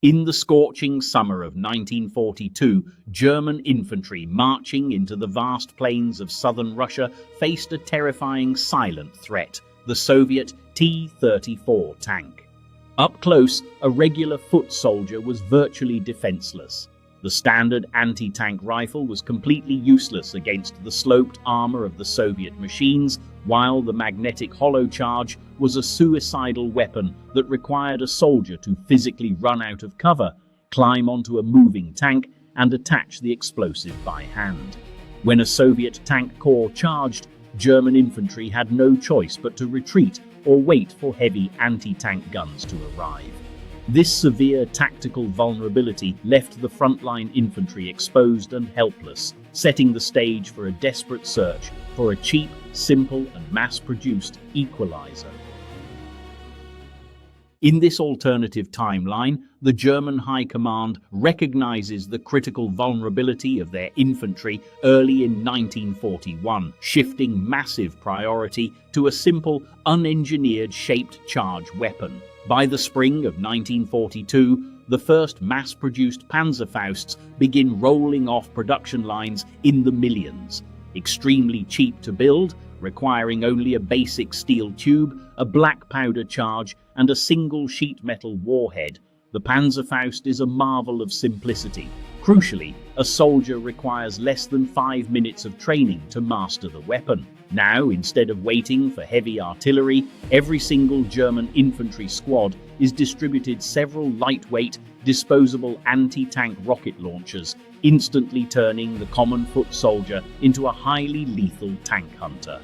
In the scorching summer of 1942, German infantry marching into the vast plains of southern Russia faced a terrifying silent threat, the Soviet T-34 tank. Up close, a regular foot soldier was virtually defenseless. The standard anti-tank rifle was completely useless against the sloped armor of the Soviet machines, while the magnetic hollow charge was a suicidal weapon that required a soldier to physically run out of cover, climb onto a moving tank, and attach the explosive by hand. When a Soviet tank corps charged, German infantry had no choice but to retreat or wait for heavy anti-tank guns to arrive. This severe tactical vulnerability left the frontline infantry exposed and helpless, setting the stage for a desperate search for a cheap, simple, and mass-produced Equalizer. In this alternative timeline, the German High Command recognizes the critical vulnerability of their infantry early in 1941, shifting massive priority to a simple, unengineered shaped charge weapon. By the spring of 1942, the first mass-produced Panzerfausts begin rolling off production lines in the millions. Extremely cheap to build, requiring only a basic steel tube, a black powder charge, and a single sheet metal warhead, the Panzerfaust is a marvel of simplicity. Crucially, a soldier requires less than 5 minutes of training to master the weapon. Now, instead of waiting for heavy artillery, every single German infantry squad is distributed several lightweight, disposable anti-tank rocket launchers, instantly turning the common foot soldier into a highly lethal tank hunter.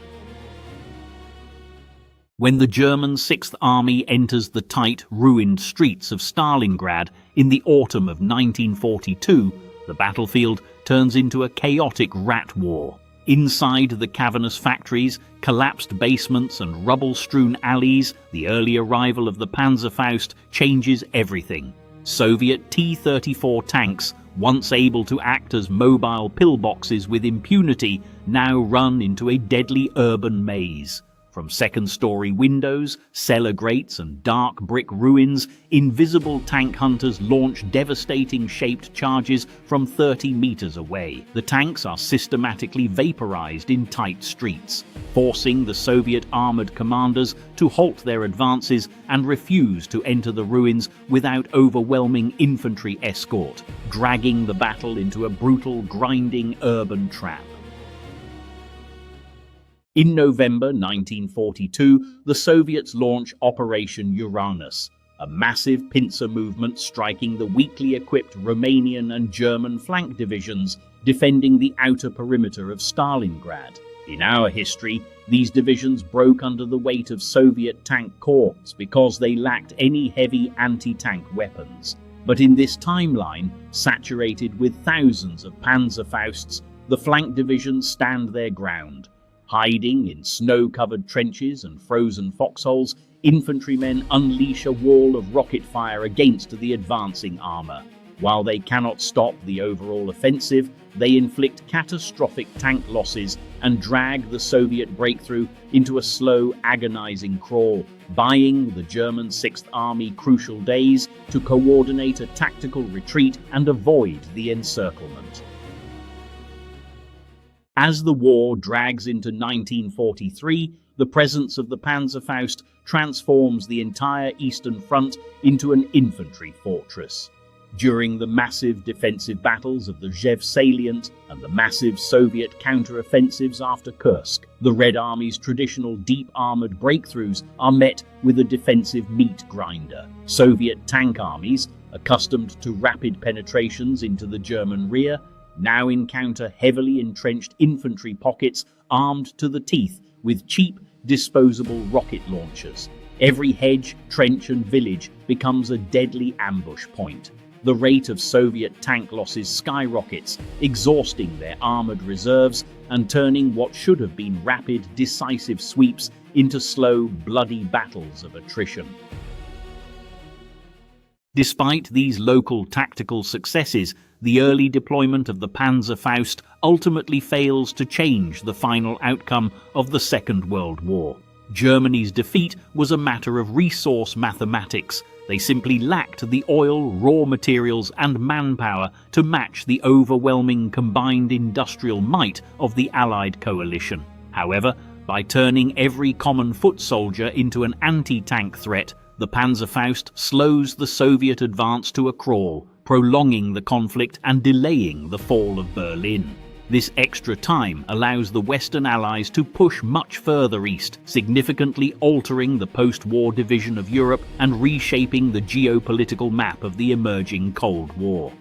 When the German Sixth Army enters the tight, ruined streets of Stalingrad in the autumn of 1942, the battlefield turns into a chaotic rat war. Inside the cavernous factories, collapsed basements and rubble-strewn alleys, the early arrival of the Panzerfaust changes everything. Soviet T-34 tanks, once able to act as mobile pillboxes with impunity, now run into a deadly urban maze. From second-story windows, cellar grates, and dark brick ruins, invisible tank hunters launch devastating shaped charges from 30 meters away. The tanks are systematically vaporized in tight streets, forcing the Soviet armored commanders to halt their advances and refuse to enter the ruins without overwhelming infantry escort, dragging the battle into a brutal, grinding urban trap. In November 1942, the Soviets launch Operation Uranus, a massive pincer movement striking the weakly equipped Romanian and German flank divisions defending the outer perimeter of Stalingrad. In our history, these divisions broke under the weight of Soviet tank corps because they lacked any heavy anti-tank weapons. But in this timeline, saturated with thousands of Panzerfausts, the flank divisions stand their ground. Hiding in snow-covered trenches and frozen foxholes, infantrymen unleash a wall of rocket fire against the advancing armor. While they cannot stop the overall offensive, they inflict catastrophic tank losses and drag the Soviet breakthrough into a slow, agonizing crawl, buying the German Sixth Army crucial days to coordinate a tactical retreat and avoid the encirclement. As the war drags into 1943, the presence of the Panzerfaust transforms the entire Eastern Front into an infantry fortress. During the massive defensive battles of the Zhev salient and the massive Soviet counter-offensives after Kursk, the Red Army's traditional deep-armored breakthroughs are met with a defensive meat grinder. Soviet tank armies, accustomed to rapid penetrations into the German rear, now encounter heavily entrenched infantry pockets armed to the teeth with cheap, disposable rocket launchers. Every hedge, trench, and village becomes a deadly ambush point. The rate of Soviet tank losses skyrockets, exhausting their armored reserves and turning what should have been rapid, decisive sweeps into slow, bloody battles of attrition. Despite these local tactical successes, the early deployment of the Panzerfaust ultimately fails to change the final outcome of the Second World War. Germany's defeat was a matter of resource mathematics, They simply lacked the oil, raw materials, and manpower to match the overwhelming combined industrial might of the Allied coalition. However, by turning every common foot soldier into an anti-tank threat, the Panzerfaust slows the Soviet advance to a crawl, prolonging the conflict and delaying the fall of Berlin. This extra time allows the Western Allies to push much further east, significantly altering the post-war division of Europe and reshaping the geopolitical map of the emerging Cold War.